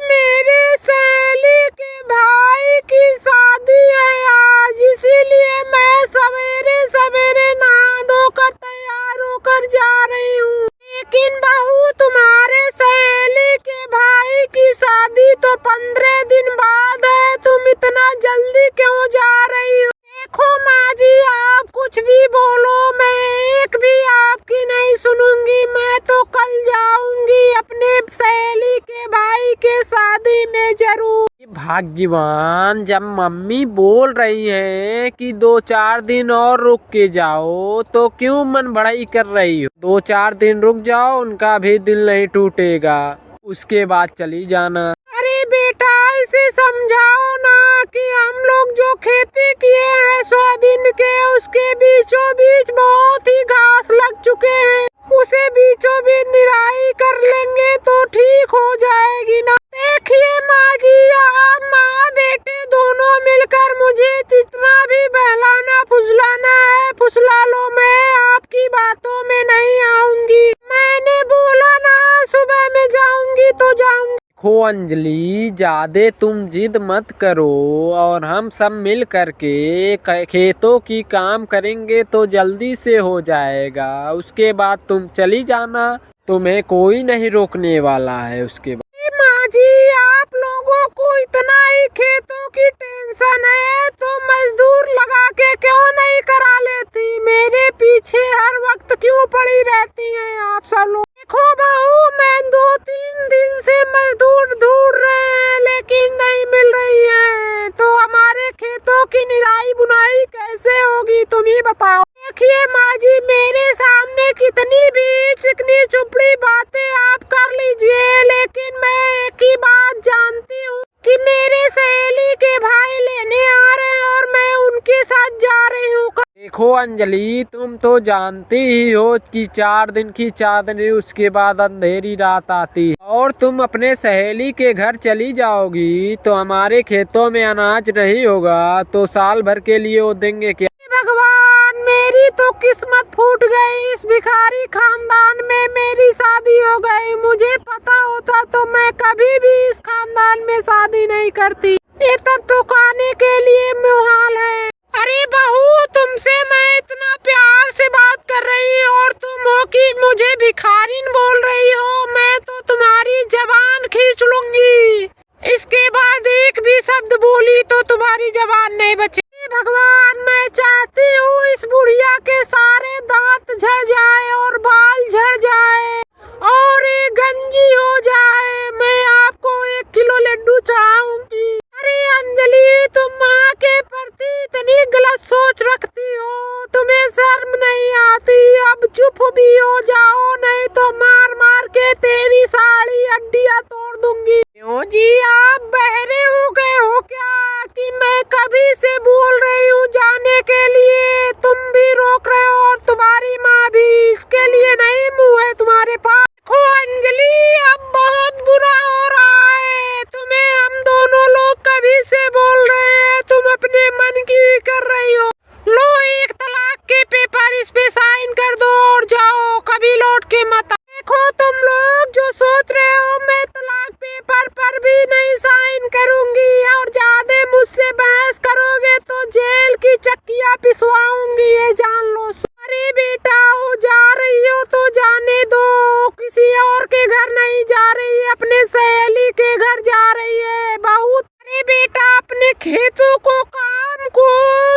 मेरे सहेली के भाई की शादी है आज, इसीलिए मैं सवेरे सवेरे नहा धोकर तैयार होकर जा रही हूँ। लेकिन बहू, तुम्हारे सहेली के भाई की शादी तो 15 दिन बाद है, तुम इतना जल्दी क्यों जा रही हो? देखो माँ जी, आप कुछ भी बोलो, मैं एक भी आपकी नहीं सुनूंगी। मैं तो कल जाऊंगी अपने सहेली के भाई के शादी में जरूर। भाग्यवान, जब मम्मी बोल रही है कि 2-4 दिन और रुक के जाओ तो क्यों मन बढ़ाई कर रही हो? 2-4 दिन रुक जाओ, उनका भी दिल नहीं टूटेगा, उसके बाद चली जाना। अरे बेटा, इसे समझाओ ना कि हम लोग जो खेती किए हैं सोयाबीन के, उसके बीचों बीच बहुत ही घास लग चुके हैं, उसे बीचों बीच निराई कर लेंगे तो ठीक हो जाएगी ना। देखिए माँ जी, आप माँ बेटे दोनों मिलकर मुझे जितना भी बहलाना फुसलाना है फुसला लो, मैं आपकी बातों में नहीं आऊंगी। मैंने बोला ना सुबह में जाऊंगी तो जाऊंगी। देखो अंजलि, ज्यादा तुम जिद मत करो और हम सब मिल करके खेतों की काम करेंगे तो जल्दी से हो जाएगा। उसके बाद तुम चली जाना, तुम्हें कोई नहीं रोकने वाला है। उसके बाद माँ जी, आप लोगों को इतना ही खेतों की टेंशन है तो मजदूर लगा के क्यों नहीं करा लेती? मेरे पीछे हर वक्त क्यों पड़ी रहती हैं आप सब लोग? देखो बहू, मैं 2-3 दिन से मजदूर ढूंढ रहे हैं लेकिन नहीं मिल रही है, तो हमारे खेतों की निराई बुनाई कैसे होगी तुम ही बताओ। देखिए माँ जी, मेरे सामने कितनी भी चिकनी चुपड़ी बातें आप कर लीजिए, लेकिन मैं एक ही बात जानती हूँ कि मेरे सहेली के भाई लेने आ रहे हैं और मैं उनके साथ जा रही हूँ। देखो अंजलि, तुम तो जानती ही हो कि 4 दिन की चांदनी, उसके बाद अंधेरी रात आती है, और तुम अपने सहेली के घर चली जाओगी तो हमारे खेतों में अनाज नहीं होगा, तो साल भर के लिए वो देंगे क्या? भगवान, मेरी तो किस्मत फूट गई, इस भिखारी खानदान में मेरी शादी हो गई। मुझे पता होता तो मैं कभी भी इस खानदान में शादी नहीं करती। ये तब तो खाने के लिए मुहाल है। अरे बहू, तुमसे मैं इतना प्यार से बात कर रही हूँ और तुम हो कि मुझे भिखारिन बोल रही हो। मैं तो तुम्हारी जबान खींच लूंगी, इसके बाद एक भी शब्द बोली तो तुम्हारी जबान नहीं बचे। भगवान, मैं चाहती हूँ इस बुढ़िया के सारे दांत झड़ जाए और बाल झड़ जाए और एक गंजी हो जाए। मैं आपको 1 किलो लड्डू चढ़ाऊंगी। अरे अंजलि, तुम माँ के प्रति इतनी गलत सोच रखती हो, तुम्हें शर्म नहीं आती? अब चुप भी हो जाओ, नहीं तो मार मार के तेरी सारी हड्डियाँ तोड़ दूंगी। क्यों जी, आप बहरे हो गए हो क्या कि मैं कभी से बोल रही हूँ जाने के लिए, तुम भी रोक रहे हो और तुम्हारी माँ भी? इसके लिए नहीं मुँह है तुम्हारे पास? देखो अंजलि, अब बहुत बुरा हो रहा है, तुम्हें हम दोनों लोग कभी से बोल रहे हैं, तुम अपने मन की कर रही हो। लो, 1 तलाक के पेपर, इस पे साइन कर दो और जाओ, कभी लौट के मत। देखो तुम लोग जो सोच रहे हो, मैं तलाक पेपर पर भी नहीं साइन करूंगी, और ज्यादा मुझसे बहस करोगे तो जेल की चक्कियाँ पिसवाऊंगी, ये जान लो। अरे बेटा, वो जा रही हो तो जाने दो, किसी और के घर नहीं जा रही, अपने सहेली के घर जा रही है। बहुत अरे बेटा, अपने खेतों को काम को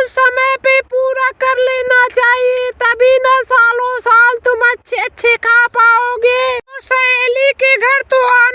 समय पे पूरा कर लेना चाहिए, तभी ना सालों साल तुम अच्छे अच्छे खा पाओगे। सहेली के घर तो आना